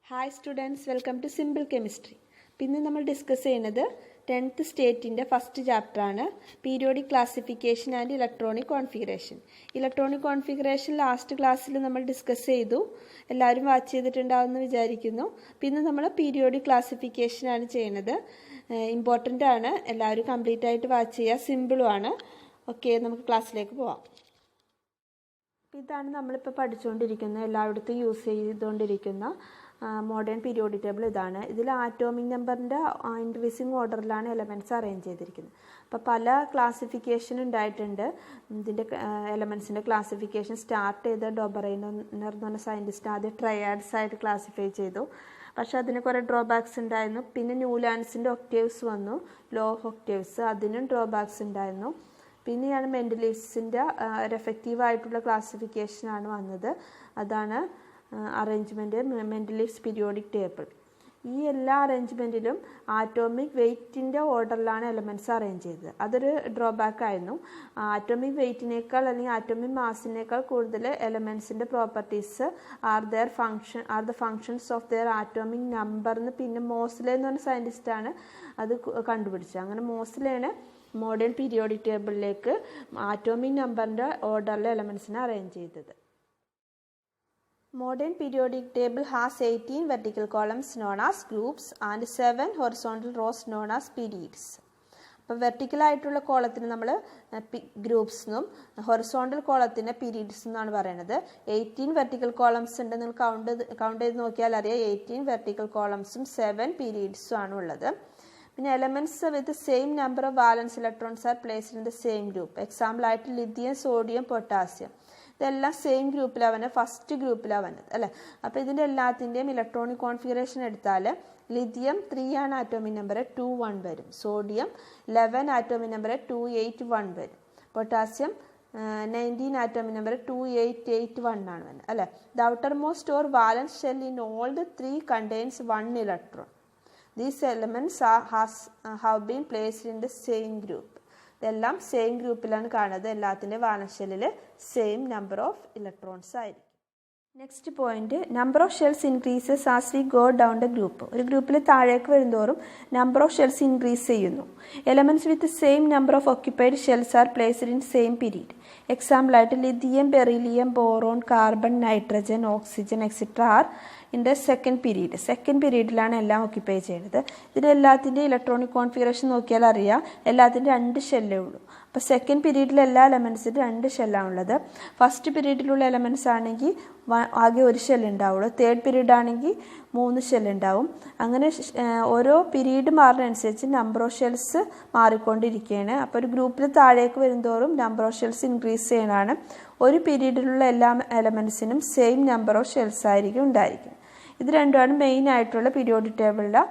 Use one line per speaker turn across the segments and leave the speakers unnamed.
Hi students, welcome to Simple Chemistry. പിന്നെ നമ്മൾ discuss ചെയ്യുന്നത് 10th സ്റ്റേറ്റിൻ്റെ ഫസ്റ്റ് ചാപ്റ്ററാണ് periodic classification and electronic configuration. Electronic configuration last ക്ലാസ്സിൽ നമ്മൾ ഡിസ്കസ് ചെയ്തു. എല്ലാവരും വാച്ച് ചെയ്തിട്ടുണ്ടാവുമെന്ന് വിചാരിക്കുന്നു. പിന്നെ നമ്മൾ പീരിയോഡിക് ക്ലാസിഫിക്കേഷനാണ് ചെയ്യുന്നത്. ഇമ്പോർട്ടൻ്റ് ആണ്, എല്ലാവരും കംപ്ലീറ്റ് ആയിട്ട് വാച്ച് ചെയ്യുക. സിമ്പിളുമാണ്. ഓക്കെ, നമുക്ക് ക്ലാസ്സിലേക്ക് പോവാം. ഇതാണ് നമ്മളിപ്പോൾ പഠിച്ചുകൊണ്ടിരിക്കുന്ന എല്ലായിടത്തും യൂസ് ചെയ്തുകൊണ്ടിരിക്കുന്ന മോഡേൺ പീരിയോഡിക് ടേബിൾ. ഇതാണ്. ഇതിൽ ആറ്റോമിക് നമ്പറിൻ്റെ ഇൻക്രീസിങ് ഓർഡറിലാണ് എലമെൻറ്റ്സ് അറേഞ്ച് ചെയ്തിരിക്കുന്നത്. അപ്പോൾ പല ക്ലാസിഫിക്കേഷൻ ഉണ്ടായിട്ടുണ്ട്. ഇതിൻ്റെ എലമെൻറ്റ്സിൻ്റെ ക്ലാസിഫിക്കേഷൻ സ്റ്റാർട്ട് ചെയ്ത ഡോബറൈനർ എന്ന് പറഞ്ഞ സയൻറ്റിസ്റ്റ് ആദ്യം ട്രയാഡ്സ് ആയിട്ട് ക്ലാസിഫൈ ചെയ്തു. പക്ഷേ അതിന് കുറേ ഡ്രോബാക്സ് ഉണ്ടായിരുന്നു. പിന്നെ ന്യൂലാൻഡ്സിൻ്റെ ഒക്ടേവ്സ് വന്നു, ലോ ഒക്ടേവ്സ്, അതിനും ഡ്രോബാക്സ് ഉണ്ടായിരുന്നു. പിന്നെയാണ് മെൻഡലീവ്സിൻ്റെ ഒരു എഫക്റ്റീവായിട്ടുള്ള ക്ലാസിഫിക്കേഷനാണ് വന്നത്. അതാണ് അറേഞ്ച്മെൻറ്റ്, മെൻഡലീവ്സ് പീരിയോഡിക് ടേബിൾ. ഈ എല്ലാ അറേഞ്ച്മെൻറ്റിലും ആറ്റോമിക് വെയ്റ്റിൻ്റെ ഓർഡറിലാണ് എലമെൻറ്റ്സ് അറേഞ്ച് ചെയ്തത്. അതൊരു ഡ്രോബാക്ക് ആയിരുന്നു. ആറ്റോമിക് വെയ്റ്റിനേക്കാൾ അല്ലെങ്കിൽ ആറ്റോമിക് മാസിനേക്കാൾ കൂടുതൽ എലമെൻറ്റ്സിൻ്റെ properties are the functions of their atomic number എന്ന് പിന്നെ മോസ്ലെ എന്ന് പറഞ്ഞ സയൻറ്റിസ്റ്റാണ് അത് കണ്ടുപിടിച്ചത്. അങ്ങനെ മോസ്ലെയാണ് മോഡേൺ പീരിയോഡിക് ടേബിളിലേക്ക് ആറ്റോമിക് നമ്പറിൻ്റെ ഓർഡറിലെ എലമെൻറ്റ്സിനെ അറേഞ്ച് ചെയ്തത്. Modern periodic table has 18 vertical columns known as groups and 7 horizontal rows known as periods. അപ്പോൾ വെർട്ടിക്കലായിട്ടുള്ള കോളത്തിന് നമ്മൾ ഗ്രൂപ്പ്സ് എന്നും ഹൊറിസോണ്ടൽ കോളത്തിന് പീരീഡ്സ് എന്നാണ് പറയുന്നത്. 18 വെർട്ടിക്കൽ കോളംസ് ഉണ്ട്. നിങ്ങൾ കൗണ്ട് ചെയ്ത് നോക്കിയാൽ അറിയാം. 18 വെർട്ടിക്കൽ കോളംസും 7 പീരീഡ്സും ആണ് ഉള്ളത്. പിന്നെ elements with same number of വാലൻസ് electrons are placed in the same group. Example ആയിട്ട് ലിഥിയം, സോഡിയം, പൊട്ടാസ്യം, ഇതെല്ലാം സെയിം ഗ്രൂപ്പിലാണ് വന്നത്, ഫസ്റ്റ് ഗ്രൂപ്പിലാണ് വന്നത് അല്ലേ. അപ്പോൾ ഇതിൻ്റെ എല്ലാത്തിൻ്റെയും ഇലക്ട്രോണിക് കോൺഫിഗറേഷൻ എടുത്താൽ ലിഥിയം 3 ആണ് ആറ്റോമിക് നമ്പർ, 2,1 വരും. സോഡിയം 11 ആറ്റോമിക് നമ്പർ, 2,8,1 വരും. പൊട്ടാസ്യം 19 ആറ്റോമിക് നമ്പർ, 2,8,8,1 ആണ് വരുന്നത് അല്ലേ. The outer most or വാലൻസ് shell in all the 3 contains 1 electron. These elements have been placed in the same group. ഇതെല്ലാം സെയിം ഗ്രൂപ്പിലാണ് കാണുന്നത്. എല്ലാത്തിൻ്റെ വാലൻസ് ഷെല്ലിൽ സെയിം നമ്പർ ഓഫ് ഇലക്ട്രോൺസ് ആയിരിക്കും. Next point, number of shells increases as we go down the group. ഒരു ഗ്രൂപ്പിൽ താഴേക്ക് വരുന്തോറും നമ്പർ ഓഫ് ഷെൽസ് ഇൻക്രീസ് ചെയ്യുന്നു. Elements with same number of occupied shells are placed in same period. എക്സാമ്പിളായിട്ട് lithium, beryllium, boron, carbon, nitrogen, oxygen etcetera are in the second period. Second പീരീഡിലാണ് എല്ലാം occupy ചെയ്യുന്നത്. ഇതിലെല്ലാത്തിൻ്റെ electronic configuration നോക്കിയാൽ അറിയാം, എല്ലാത്തിൻ്റെ 2 ഷെല്ലേ ഉള്ളൂ. അപ്പോൾ സെക്കൻഡ് പീരീഡിൽ എല്ലാ എലമെൻറ്റ്സിൻ്റെ 2 ഷെല്ലാണ് ഉള്ളത്. ഫസ്റ്റ് പീരീഡിലുള്ള എലമെൻറ്റ്സ് ആണെങ്കിൽ ആകെ 1 ഷെല്ല് ഉണ്ടാവുള്ളൂ. തേർഡ് പീരീഡ് ആണെങ്കിൽ 3 ഷെല്ല് ഉണ്ടാവും. അങ്ങനെ ഓരോ പീരീഡ് മാറുന്നതനുസരിച്ച് നമ്പർ ഓഫ് ഷെൽസ് മാറിക്കൊണ്ടിരിക്കുകയാണ്. അപ്പോൾ ഒരു ഗ്രൂപ്പിൽ താഴേക്ക് വരുന്തോറും നമ്പർ ഓഫ് ഷെൽസ് ഇൻക്രീസ് ചെയ്യണതാണ്. ഒരു പീരീഡിലുള്ള എല്ലാ എലമെൻറ്റ്സിനും സെയിം നമ്പർ ഓഫ് ഷെൽസ് ആയിരിക്കും ഉണ്ടായിരിക്കും. ഇത് രണ്ടുമാണ് മെയിൻ ആയിട്ടുള്ള പീരിയോഡിക് ടേബിളിലെ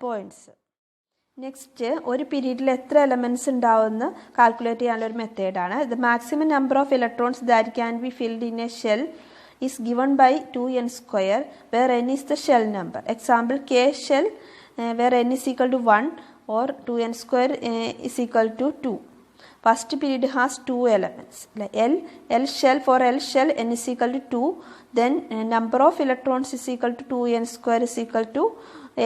പോയിന്റ്സ്. നെക്സ്റ്റ്, ഒരു പീരീഡിൽ എത്ര എലമെൻറ്റ്സ് ഉണ്ടാവുമെന്ന് കാൽക്കുലേറ്റ് ചെയ്യാനുള്ള ഒരു മെത്തേഡാണ്. The maximum number of electrons that can be filled in A shell is given by 2n square where n is the shell number. Example, k shell where n is equal to 1 or 2n square is equal to 2. First period has 2 elements. L shell, for L shell n is equal to 2. Then number of electrons is equal to 2n square is equal to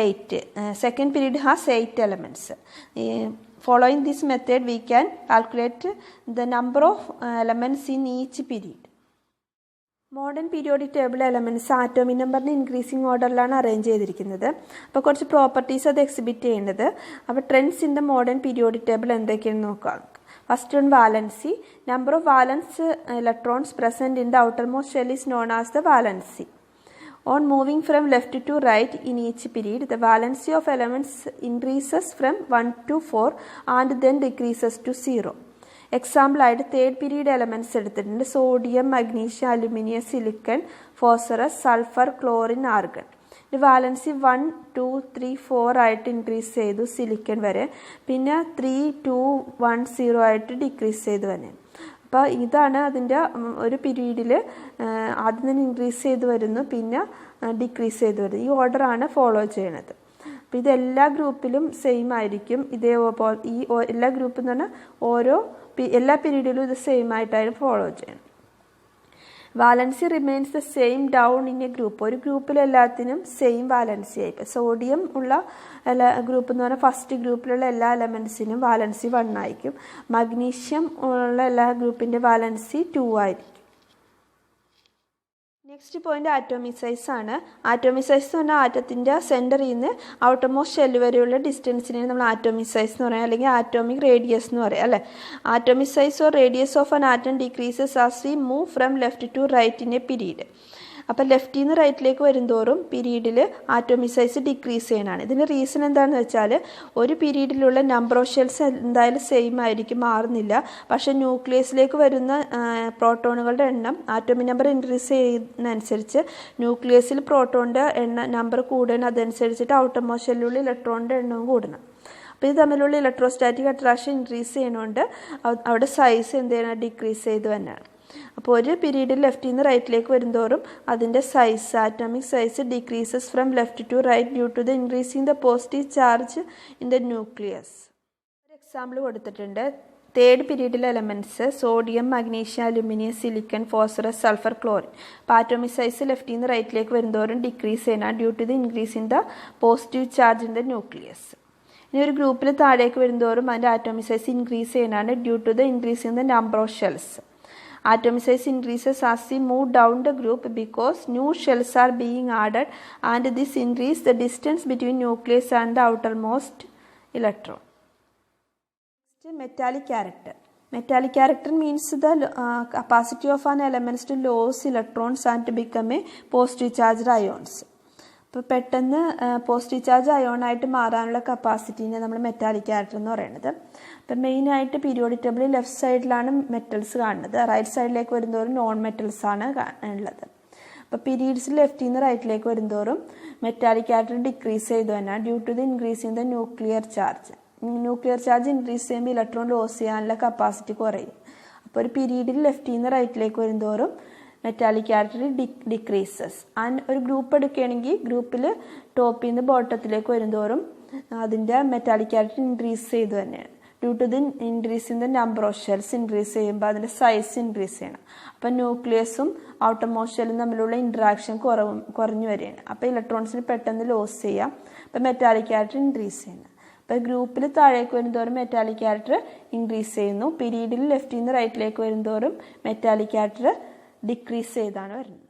8. Second period has 8 elements. Following this method we can calculate the number of elements in each period. Modern periodic table elements atomic നമ്പറിന് increasing ഓർഡറിലാണ് arrange ചെയ്തിരിക്കുന്നത്. അപ്പോൾ കുറച്ച് properties അത് exhibit ചെയ്യുന്നത്. അപ്പോൾ trends in the modern periodic table എന്തൊക്കെയാണെന്ന് നോക്കാം. First one, valency. Number of വാലൻസ് electrons present in the outermost shell is known as the valency. On moving from left to right in each period, the valency of elements increases from 1 to 4 and then decreases to 0. Example ആയിട്ട് third period elements എടുത്തിട്ടുണ്ട്. Sodium, magnesium, aluminium, silicon, phosphorus, sulphur, chlorine, argon. ഇത് valency 1, 2, 3, 4 ആയിട്ട് increase ചെയ്തു silicon വരെ. പിന്നെ 3, 2, 1, 0 ആയിട്ട് decrease ചെയ്ത് തന്നെ. അപ്പോൾ ഇതാണ് അതിൻ്റെ ഒരു പീരീഡിൽ ആദ്യം തന്നെ ഇൻക്രീസ് ചെയ്ത് വരുന്നു, പിന്നെ ഡിക്രീസ് ചെയ്ത് വരുന്നു. ഈ ഓർഡറാണ് ഫോളോ ചെയ്യണത്. അപ്പോൾ ഇതെല്ലാ ഗ്രൂപ്പിലും സെയിം ആയിരിക്കും. ഇതേപോലെ ഈ എല്ലാ ഗ്രൂപ്പും എന്ന് പറഞ്ഞാൽ എല്ലാ പീരീഡിലും ഇത് സെയിം ആയിട്ടായിരുന്നു ഫോളോ ചെയ്യണം. Valency remains the same down in A group. ഒരു ഗ്രൂപ്പിലെല്ലാത്തിനും സെയിം വാലൻസി ആയി. ഇപ്പോൾ സോഡിയം ഉള്ള എല്ലാ ഗ്രൂപ്പ് എന്ന് പറഞ്ഞാൽ ഫസ്റ്റ് ഗ്രൂപ്പിലുള്ള എല്ലാ എലമെൻസിനും വാലൻസി 1 ആയിരിക്കും. മഗ്നീഷ്യം ഉള്ള എല്ലാ ഗ്രൂപ്പിൻ്റെ വാലൻസി 2 ആയിരിക്കും. നെക്സ്റ്റ് പോയിന്റ് ആറ്റോമിക് സൈസ് ആണ്. ആറ്റോമിക് സൈസ് എന്ന് പറഞ്ഞാൽ ആറ്റത്തിൻ്റെ സെൻറ്ററിൽ നിന്ന് ഔട്ടർമോസ്റ്റ് ഷെല്ല് വരെയുള്ള ഡിസ്റ്റൻസിനെ നമ്മൾ ആറ്റോമിക് സൈസ് എന്ന് പറയാം, അല്ലെങ്കിൽ ആറ്റോമിക് റേഡിയസ് എന്ന് പറയാം അല്ലേ. Atomic size or radius of an atom decreases as we move from left to right in a period. അപ്പം ലെഫ്റ്റിൽ നിന്ന് റൈറ്റിലേക്ക് വരുന്തോറും പീരീഡിൽ ആറ്റോമിക് സൈസ് ഡിക്രീസ് ചെയ്യാനാണ്. ഇതിന് റീസൺ എന്താണെന്ന് വെച്ചാൽ ഒരു പീരീഡിലുള്ള നമ്പർ ഓഫ് ഷെൽസ് എന്തായാലും സെയിം ആയിരിക്കും, മാറുന്നില്ല. പക്ഷേ ന്യൂക്ലിയസിലേക്ക് വരുന്ന പ്രോട്ടോണുകളുടെ എണ്ണം ആറ്റോമിക് നമ്പർ ഇൻക്രീസ് ചെയ്യുന്നതനുസരിച്ച് ന്യൂക്ലിയസിൽ പ്രോട്ടോണിൻ്റെ നമ്പർ കൂടുകയാണ്. അതനുസരിച്ചിട്ട് ഔട്ടർമോസ്റ്റ് ഷെല്ലിലുള്ള ഇലക്ട്രോണിൻ്റെ എണ്ണവും കൂടണം. അപ്പോൾ ഇത് തമ്മിലുള്ള ഇലക്ട്രോസ്റ്റാറ്റിക് അട്രാക്ഷൻ ഇൻക്രീസ് ചെയ്യുന്നതുകൊണ്ട് അവിടെ സൈസ് എന്ത് ചെയ്യണം, ഡിക്രീസ് ചെയ്ത് തന്നെയാണ്. അപ്പോൾ ഒരു പീരീഡിൽ ലെഫ്റ്റിൽ നിന്ന് റൈറ്റിലേക്ക് വരുന്തോറും അതിൻ്റെ size, atomic size decreases from left to right due to the increasing the positive charge in the nucleus. ഒരു എക്സാമ്പിൾ കൊടുത്തിട്ടുണ്ട്. തേർഡ് പീരീഡിലെ elements sodium, magnesium, aluminium, silicon, phosphorus, sulphur, chlorine. അപ്പോൾ ആറ്റോമിക് സൈസ് ലെഫ്റ്റിൽ നിന്ന് റൈറ്റിലേക്ക് വരുന്തോറും ഡിക്രീസ് ചെയ്യണം due to the increase in the positive charge in the nucleus. ഇനി ഒരു ഗ്രൂപ്പിൽ താഴേക്ക് വരുന്തോറും അതിൻ്റെ ആറ്റോമിക് സൈസ് ഇൻക്രീസ് ചെയ്യാനാണ് due to the increase in the number of shells. Atomic size increases as we move down the group because new shells are being added, and this increases the distance between nucleus and the outermost electron. Next, metallic character. Metallic character means the capacity of an element to lose electrons and to become a positive charged ions. ഇപ്പോൾ പെട്ടെന്ന് positive charge അയോണായിട്ട് മാറാനുള്ള കപ്പാസിറ്റീനെ നമ്മൾ metallic character എന്ന് പറയുന്നത്. അപ്പം മെയിനായിട്ട് periodic ടേബിളിൽ left സൈഡിലാണ് മെറ്റൽസ് കാണുന്നത്, റൈറ്റ് സൈഡിലേക്ക് വരുന്തോറും നോൺ മെറ്റൽസ് ആണ് ഉള്ളത്. അപ്പോൾ പീരീഡ്സിൽ ലെഫ്റ്റിൽ നിന്ന് റൈറ്റിലേക്ക് വരുന്തോറും മെറ്റാലിക് ക്യാരക്ടർ ഡിക്രീസ് ചെയ്തു തന്നെ due to the increase in the nuclear charge. Nuclear charge increase ചെയ്യുമ്പോൾ ഇലക്ട്രോൺ ലോസ് ചെയ്യാനുള്ള കപ്പാസിറ്റി കുറയും. അപ്പോൾ ഒരു പീരീഡിൽ ലെഫ്റ്റിൽ നിന്ന് റൈറ്റിലേക്ക് വരുന്തോറും മെറ്റാലിക് ക്യാരക്ടർ ഡിക്രീസസ്. ആൻഡ് ഒരു ഗ്രൂപ്പ് എടുക്കുകയാണെങ്കിൽ ഗ്രൂപ്പിൽ ടോപ്പിൽ നിന്ന് ബോട്ടത്തിലേക്ക് വരുന്തോറും അതിൻ്റെ മെറ്റാലിക് ക്യാരക്ടർ ഇൻക്രീസ് ചെയ്തു തന്നെയാണ് due to the increase in the number of shells. Increase ചെയ്യുമ്പോൾ അതിൻ്റെ സൈസ് ഇൻക്രീസ് ചെയ്യണം. അപ്പം ന്യൂക്ലിയസും ഔട്ടർമോസ്റ്റ് ഷെല്ലും തമ്മിലുള്ള ഇൻട്രാക്ഷൻ കുറഞ്ഞു വരികയാണ്. അപ്പോൾ ഇലക്ട്രോൺസിന് പെട്ടെന്ന് ലോസ് ചെയ്യാം. അപ്പം മെറ്റാലിക് ക്യാരക്ടർ ഇൻക്രീസ് ചെയ്യണം. അപ്പോൾ ഗ്രൂപ്പിൽ താഴേക്ക് വരുന്തോറും മെറ്റാലിക് ക്യാരക്ടർ ഇൻക്രീസ് ചെയ്യുന്നു. പീരീഡിൽ ലെഫ്റ്റിൽ നിന്ന് റൈറ്റിലേക്ക് വരുന്തോറും മെറ്റാലിക് ക്യാരക്ടർ ഡിക്രീസ് ചെയ്താണ് വരുന്നത്.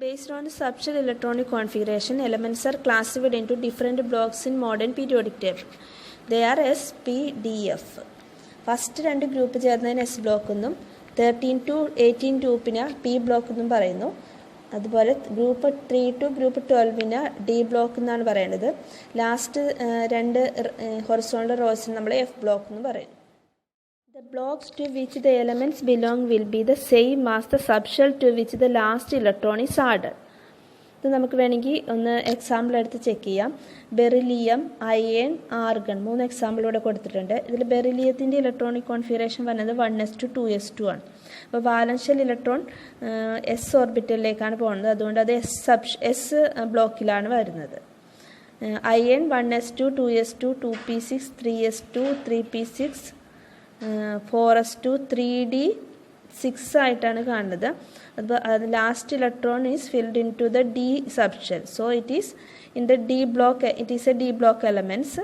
Based on the subshell electronic configuration, elements are classified into different blocks in modern periodic table. They are S, P, D, F. First 2 group ചേർന്നതിന് S ബ്ലോക്ക് എന്നും 13 to 18 ഗ്രൂപ്പിന് P ബ്ലോക്ക് എന്നും പറയുന്നു. അതുപോലെ group 3 to group 12 D block എന്നാണ് പറയുന്നത്. Last 2 horizontal റോസിന് നമ്മൾ F block എന്ന് പറയുന്നു. The blocks to which the elements belong will be the same as the subshell to which the last electron is added. ഇത് നമുക്ക് വേണമെങ്കിൽ ഒന്ന് എക്സാമ്പിൾ എടുത്ത് ചെക്ക് ചെയ്യാം. ബെറിലിയം, അയൺ, ആർഗൺ 3 എക്സാമ്പിൾ ഇവിടെ കൊടുത്തിട്ടുണ്ട്. ഇതിൽ ബെറിലിയത്തിൻ്റെ ഇലക്ട്രോണിക് കോൺഫിഗറേഷൻ വരുന്നത് 1s2 2s2 ആണ്. അപ്പോൾ വാലൻഷ്യൽ ഇലക്ട്രോൺ S ഓർബിറ്റലിലേക്കാണ് പോകുന്നത്, അതുകൊണ്ട് അത് S ബ്ലോക്കിലാണ് വരുന്നത്. Iron 1s2 2s2 2p6 3s2 3p6 4s2 3d 6 ആയിട്ടാണ് കാണുന്നത്. അത് last electron is filled in to the D subshell. So it is in the D block, it is a D block elements.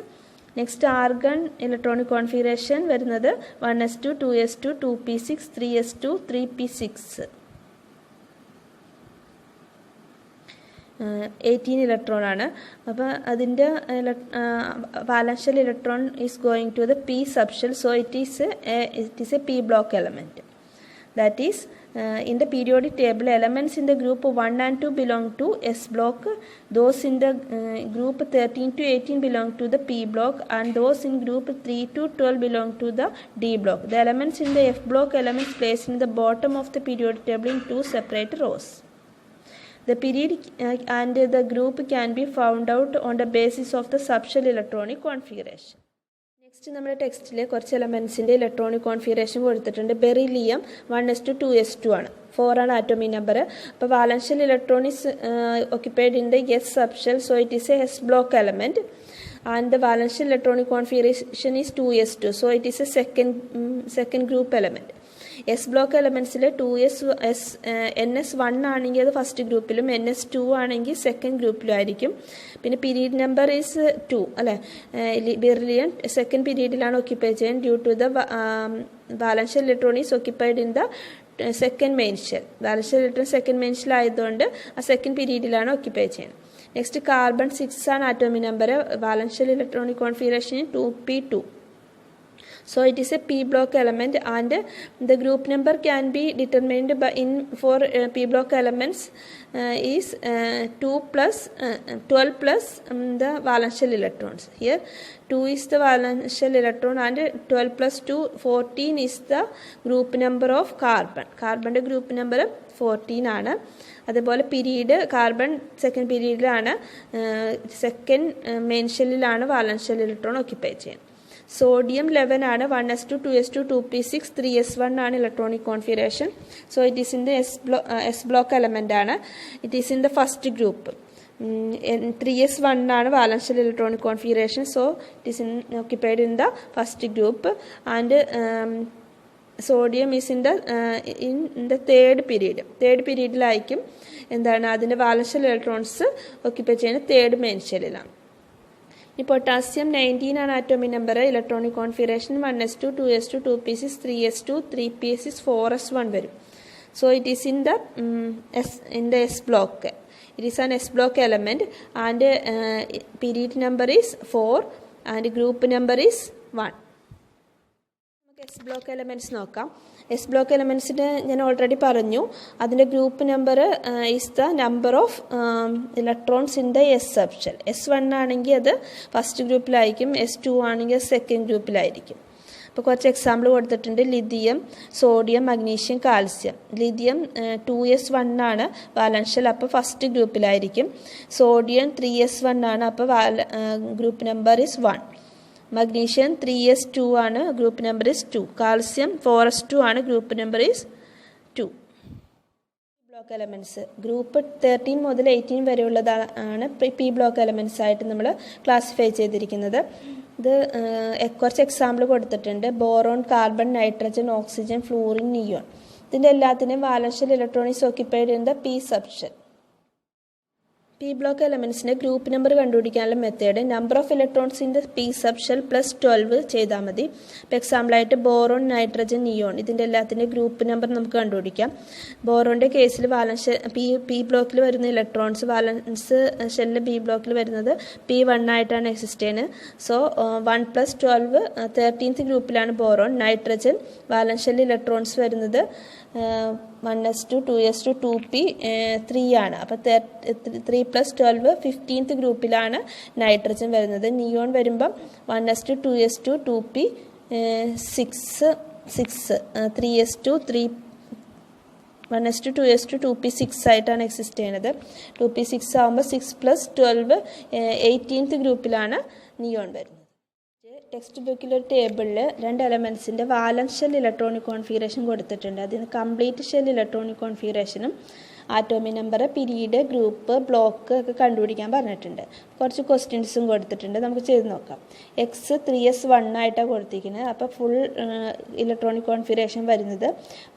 Next argon electronic configuration വരുന്നത് 1s2 2s2 2p6 3s2 3p6 18 electron ആണ്. അപ്പോൾ അതിൻ്റെ valential electron is going to the P subshell. So it is a P block element. That is, in the periodic table, elements in the group 1 and 2 belong to S block. Those in the group 13 to 18 belong to the P block, and those in group 3 to 12 belong to the D block. The elements in the F block elements placed in the bottom of the periodic table in 2 separate rows. The period and the group can be found out on the basis of the subshell electronic configuration. Next നമ്മുടെ ടെക്സ്റ്റിൽ കുറച്ച് എലമെൻസിൻ്റെ electronic configuration കൊടുത്തിട്ടുണ്ട്. Beryllium 1s2 2s2 ആണ്, 4 ആണ് atomic number. അപ്പോൾ valence shell electron is occupied in the S subshell, so it is a S block element, and the valential electronic configuration is 2s2, so it is a second group element. S block എലമെൻസിൽ 2s NS1 ആണെങ്കിൽ അത് first ഗ്രൂപ്പിലും NS2 ആണെങ്കിൽ second ഗ്രൂപ്പിലും ആയിരിക്കും. പിന്നെ period number is 2 അല്ലേ. Beryllium second പീരീഡിലാണ് occupy ചെയ്യാൻ due to the valence electron is occupied in the second main shell. Valence electron second main shell ആയതുകൊണ്ട് ആ സെക്കൻഡ് പീരീഡിലാണ് ഓക്യുപ്പൈ ചെയ്യുന്നത്. നെക്സ്റ്റ് കാർബൺ 6 ആണ് atomic number. Valential electronic configuration 2p2. So it is a p block element and the group number can be determined by for p block elements is 2 plus 12 plus the valential electrons. Here 2 is the valential electron and 12 plus 2 14 is the group number of carbon. Carbon group number 14 ആണ്. അതുപോലെ period carbon second പീരീഡിലാണ്, second main ഷെല്ലിലാണ് valence shell electron occupy ചെയ്യുന്നത്. Sodium 11 ആണ്. 1s2 2s2 2p6 3s1 ആണ് electronic configuration. So it is in the S block element ആണ്. It is in the first group. 3s1 ആണ് valence shell electronic configuration. So it is occupied in the first group and sodium is in the third period. Third പീരീഡിലായിരിക്കും എന്താണ് അതിൻ്റെ valence shell electrons occupy ചെയ്യുന്ന third main ഷെല്ലിലാണ്. ഈ potassium 19 ആണ് atomic number. Electronic configuration 1s2 2s2 2p6 3s2 3p6 4s1 വരും. So it is in the S block. It is an S block element and period number is 4 and group number is 1. S block elements നോക്കാം. S block എലമെൻറ്റ്സിന് ഞാൻ already പറഞ്ഞു. അതിൻ്റെ group number is the number of electrons in the S subshell. S1 ആണെങ്കിൽ അത് first ഗ്രൂപ്പിലായിരിക്കും, S2 ആണെങ്കിൽ second ഗ്രൂപ്പിലായിരിക്കും. അപ്പോൾ കുറച്ച് example കൊടുത്തിട്ടുണ്ട്. Lithium, sodium, magnesium, calcium. Lithium 2s1 ആണ് വാലൻഷ്യൽ, അപ്പോൾ ഫസ്റ്റ് ഗ്രൂപ്പിലായിരിക്കും. സോഡിയം 3s1 ആണ്, അപ്പോൾ group number is 1. Magnesium 3s2 ആണ്, group number is 2. Calcium 4s2 ആണ്, group number is 2. Block elements group 13 മുതൽ 18 വരെയുള്ളതാണ് പി ബ്ലോക്ക് എലമെൻറ്റ്സ് ആയിട്ട് നമ്മൾ ക്ലാസിഫൈ ചെയ്തിരിക്കുന്നത്. ഇത് കുറച്ച് എക്സാമ്പിൾ കൊടുത്തിട്ടുണ്ട്. Boron, carbon, nitrogen, oxygen, fluorine, neon. ഇതിൻ്റെ എല്ലാത്തിനും valence shell electronics occupied in the P subshell. P block എലമെൻറ്റ്സിൻ്റെ ഗ്രൂപ്പ് നമ്പർ കണ്ടുപിടിക്കാനുള്ള method number of electrons in the P subshell plus 12 ചെയ്താൽ മതി. ഇപ്പോൾ എക്സാമ്പിളായിട്ട് ബോറോൺ, നൈട്രജൻ, നിയോൺ ഇതിൻ്റെ എല്ലാത്തിൻ്റെ ഗ്രൂപ്പ് നമ്പർ നമുക്ക് കണ്ടുപിടിക്കാം. ബോറോൻ്റെ കേസിൽ പി ബ്ലോക്കിൽ വരുന്ന ഇലക്ട്രോൺസ് വാലൻസ് ഷെല്ലിൽ പി ബ്ലോക്കിൽ വരുന്നത് P1 ആയിട്ടാണ് എക്സിസ്റ്റ് ചെയ്യുന്നത്. സോ 1 + 12 13th ഗ്രൂപ്പിലാണ് ബോറോൺ. നൈട്രജൻ വാലൻസ് ഷെല്ലിൽ ഇലക്ട്രോൺസ് വരുന്നത് 1s2 2s2 2p 3 ആണ്. അപ്പോൾ 3 + 12 15th ഗ്രൂപ്പിലാണ് നൈട്രജൻ വരുന്നത്. നിയോൺ വരുമ്പം 1s2 2s2 2p 6 3s2 3 1s2 2s2 2p6 ആയിട്ടാണ് എക്സിസ്റ്റ് ചെയ്യുന്നത്. 2p6 ആകുമ്പോൾ 6 + 12 18th ഗ്രൂപ്പിലാണ് നിയോൺ വരുന്നത്. ടെക്സ്റ്റ് ബുക്കിലൊരു ടേബിളിൽ 2 എലമെൻറ്റ്സിൻ്റെ വാലൻസ് ഷെൽ ഇലക്ട്രോണിക് കോൺഫിഗറേഷൻ കൊടുത്തിട്ടുണ്ട്. അതിന് കംപ്ലീറ്റ് ഷെൽ ഇലക്ട്രോണിക് കോൺഫിഗറേഷനും atomic number, period, group, block ഒക്കെ കണ്ടുപിടിക്കാൻ പറഞ്ഞിട്ടുണ്ട്. കുറച്ച് ക്വസ്റ്റ്യൻസും കൊടുത്തിട്ടുണ്ട്. നമുക്ക് ചെയ്ത് നോക്കാം. എക്സ് 3s1 ആയിട്ടാണ് കൊടുത്തിരിക്കുന്നത്. അപ്പോൾ ഫുൾ ഇലക്ട്രോണിക് കോൺഫിഗറേഷൻ വരുന്നത്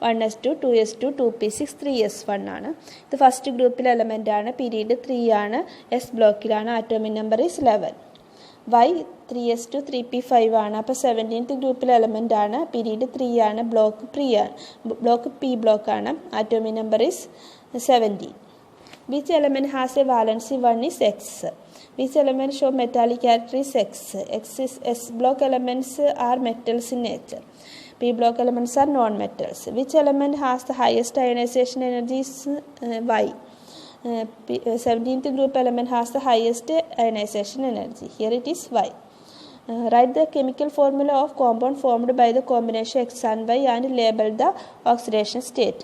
1s2 2s2 2p6 3s1 ആണ്. ഇത് ഫസ്റ്റ് ഗ്രൂപ്പിലെ എലമെൻ്റ് ആണ്. പീരീഡ് 3 ആണ്. എസ് ബ്ലോക്കിലാണ്. Atomic number is 11. Y 3s2 3p5 ആണ്. അപ്പോൾ 17th ഗ്രൂപ്പിലെ എലമെൻ്റ് ആണ്. പീരീഡ് 3 ആണ്. ബ്ലോക്ക് P ബ്ലോക്ക് ആണ്. Atomic number is 17. Which element has a valency 1 is X. Which element show metallic character is X. S block elements are metals in nature. P block elements are non-metals. Which element has the highest ionization energy is Y. 17th group element has the highest ionization energy. Here it is Y. Write the chemical formula of compound formed by the combination X and Y and label the oxidation state.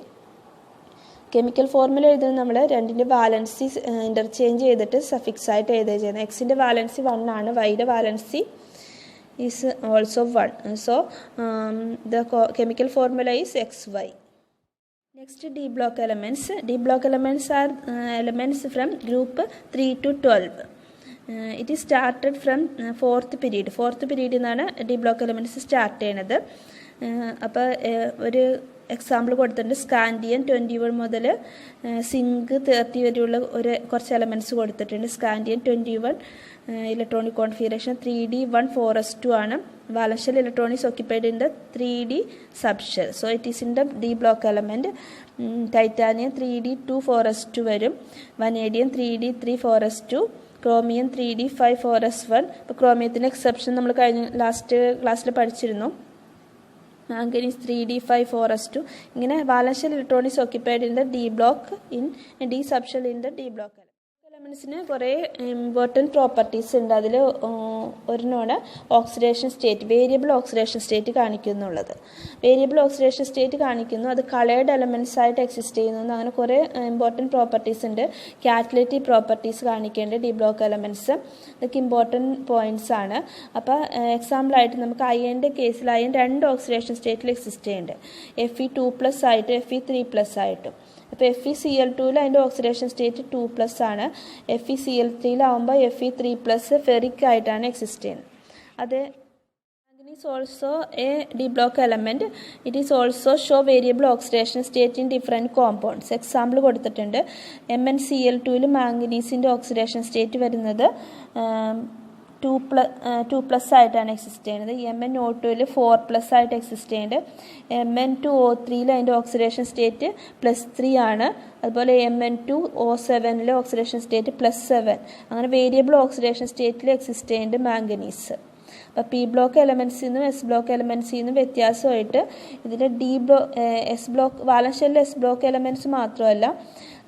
Chemical formula എഴുതുന്നത് നമ്മൾ രണ്ടിൻ്റെ valency interchange ചെയ്തിട്ട് suffix ആയിട്ട് എഴുതുക ചെയ്യുന്നത്. എക്സിൻ്റെ valency 1 ആണ്. വൈയുടെ valency is also 1. So the chemical formula is XY. Next, D block elements. D block elements are elements from group 3 to 12. It is started from 4th period. 4th period എന്നാണ് D block elements start ചെയ്യുന്നത്. അപ്പോൾ ഒരു example കൊടുത്തിട്ടുണ്ട്. Scandium 21 മുതൽ zinc 30 വരെയുള്ള കുറച്ച് elements കൊടുത്തിട്ടുണ്ട്. Scandium 21 electronic configuration 3D 1,4s2 ആണ്. Valence shell electron is occupied in the 3D subshell. So it is in the D block element. Titanium 3D 2,4s2 വരും. Vanadium 3D 3,4s2. Chromium 3D 5,4s1. ഇപ്പോൾ ക്രോമിയത്തിൻ്റെ exception നമ്മൾ കഴിഞ്ഞ last ക്ലാസ്സിൽ പഠിച്ചിരുന്നു. Manganese 3D 5,4s2. ഇങ്ങനെ valence shell electron is occupied in the D block in D subshell in the D block. എലമെൻറ്റ്സിന് കുറേ important properties ഉണ്ട്. അതിൽ ഒരെണ്ണമാണ് oxidation state, variable oxidation state കാണിക്കുന്നുള്ളത്. വേരിയബിൾ ഓക്സിഡേഷൻ സ്റ്റേറ്റ് കാണിക്കുന്നു, അത് കളേർഡ് എലമെൻറ്റ്സ് ആയിട്ട് exist ചെയ്യുന്നു. അങ്ങനെ കുറേ ഇമ്പോർട്ടൻറ്റ് പ്രോപ്പർട്ടീസ് ഉണ്ട്. കാറ്റലിറ്റിക് പ്രോപ്പർട്ടീസ് കാണിക്കേണ്ടത് ഡി ബ്ലോക്ക് എലമെൻറ്റ്സ്, ഇതൊക്കെ ഇമ്പോർട്ടൻറ്റ് പോയിൻറ്റ്സ് ആണ്. അപ്പോൾ എക്സാമ്പിളായിട്ട് നമുക്ക് അയണിൻ്റെ കേസിൽ അയൺ 2 ഓക്സിഡേഷൻ സ്റ്റേറ്റിൽ എക്സിസ്റ്റ് ചെയ്യുന്നുണ്ട്. Fe2+ ആയിട്ടും Fe3+ ആയിട്ടും. അപ്പോൾ FeCl2ൽ അതിൻ്റെ ഓക്സിഡേഷൻ സ്റ്റേറ്റ് 2+ ആണ്. FeCl3ലാവുമ്പോൾ Fe3+ ഫെറിക് ആയിട്ടാണ് എക്സിസ്റ്റ് ചെയ്യുന്നത്. അത് is also a D block element. It is also show variable oxidation state in different compounds. Example കൊടുത്തിട്ടുണ്ട്. MnCl2ൽ മാംഗനീസിൻ്റെ ഓക്സിഡേഷൻ സ്റ്റേറ്റ് വരുന്നത് 2+ ആയിട്ടാണ് എക്സിസ്റ്റ് ചെയ്യുന്നത്. MnO2ൽ 4+ ആയിട്ട് എക്സിസ്റ്റ് ചെയ്യുന്നുണ്ട്. Mn2O3ൽ അതിൻ്റെ ഓക്സിഡേഷൻ സ്റ്റേറ്റ് +3 ആണ്. അതുപോലെ Mn2O7ൽ ഓക്സിഡേഷൻ സ്റ്റേറ്റ് +7. അങ്ങനെ വേരിയബിൾ ഓക്സിഡേഷൻ സ്റ്റേറ്റിൽ എക്സിസ്റ്റ് ചെയ്യുന്നുണ്ട് മാംഗനീസ്. അപ്പോൾ പി ബ്ലോക്ക് എലമെൻറ്റ്സിൽ നിന്നും എസ് ബ്ലോക്ക് എലമെൻറ്റ്സിൽ നിന്നും വ്യത്യാസമായിട്ട് ഇതിൻ്റെ എസ് ബ്ലോക്ക് വാലൻസ് ഷെല്ലിൽ എസ് ബ്ലോക്ക് എലമെൻറ്റ്സ് മാത്രമല്ല,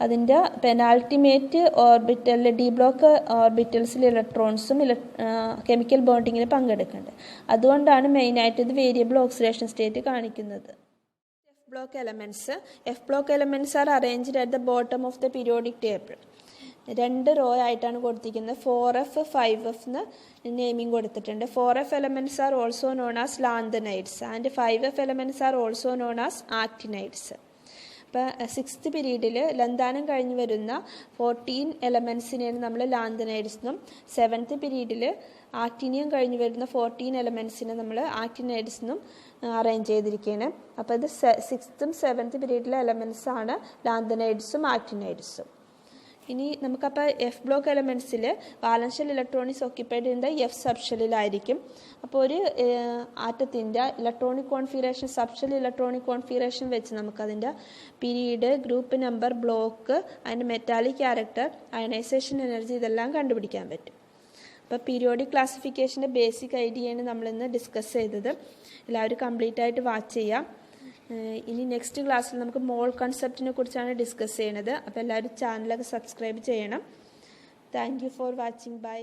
അതിൻ്റെ പെനാൾട്ടിമേറ്റ് ഓർബിറ്റലിൽ ഡി ബ്ലോക്ക് ഓർബിറ്റൽസിൽ ഇലക്ട്രോൺസും കെമിക്കൽ ബോണ്ടിങ്ങിൽ പങ്കെടുക്കുന്നുണ്ട്. അതുകൊണ്ടാണ് മെയിനായിട്ട് ഇത് വേരിയബിൾ ഓക്സിഡേഷൻ സ്റ്റേറ്റ് കാണിക്കുന്നത്. F block elements are arranged at the bottom of the periodic table. 2 raw ആയിട്ടാണ് കൊടുത്തിരിക്കുന്നത്. 4F 5F എന്ന് നെയിമിംഗ് കൊടുത്തിട്ടുണ്ട്. 4F elements are also known as lanthanides and 5F elements are also known as actinides. ഇപ്പോൾ 6th പീരീഡിൽ ലന്താനം കഴിഞ്ഞ് വരുന്ന 14 എലമെൻസിനെയാണ് നമ്മൾ lanthanides എന്നും 7th പീരീഡിൽ ആക്ടിനിയം കഴിഞ്ഞ് വരുന്ന 14 എലമെൻസിനെ നമ്മൾ ആക്ടിനൈഡ്സ് എന്നും അറേഞ്ച് ചെയ്തിരിക്കുകയാണ്. അപ്പോൾ ഇത് 6th 7th പീരീഡിലെ എലമെൻസ് ആണ് ലാന്തനൈഡ്സും ആക്ടിനൈഡ്സും. ഇനി നമുക്കപ്പോൾ എഫ് ബ്ലോക്ക് എലമെൻറ്റ്സിൽ valence shell electron is occupied in the F സബ്ഷെല്ലിലായിരിക്കും. അപ്പോൾ ഒരു ആറ്റത്തിൻ്റെ electronic configuration subshell electronic configuration വെച്ച് നമുക്കതിൻ്റെ പീരീഡ്, ഗ്രൂപ്പ് നമ്പർ, ബ്ലോക്ക്, അതിൻ്റെ മെറ്റാലിക് ക്യാരക്ടർ, അയണൈസേഷൻ എനർജി ഇതെല്ലാം കണ്ടുപിടിക്കാൻ പറ്റും. അപ്പോൾ പീരിയോഡിക് ക്ലാസിഫിക്കേഷൻ്റെ ബേസിക് ഐഡിയയാണ് നമ്മളിന്ന് ഡിസ്കസ് ചെയ്തത്. എല്ലാവരും കംപ്ലീറ്റ് ആയിട്ട് വാച്ച് ചെയ്യാം. ഇനി നെക്സ്റ്റ് ക്ലാസ്സിൽ നമുക്ക് മോൾ കൺസെപ്റ്റിനെ കുറിച്ചാണ് ഡിസ്കസ് ചെയ്യുന്നത്. അപ്പോൾ എല്ലാവരും ചാനലൊക്കെ സബ്സ്ക്രൈബ് ചെയ്യണം. Thank you for watching. By.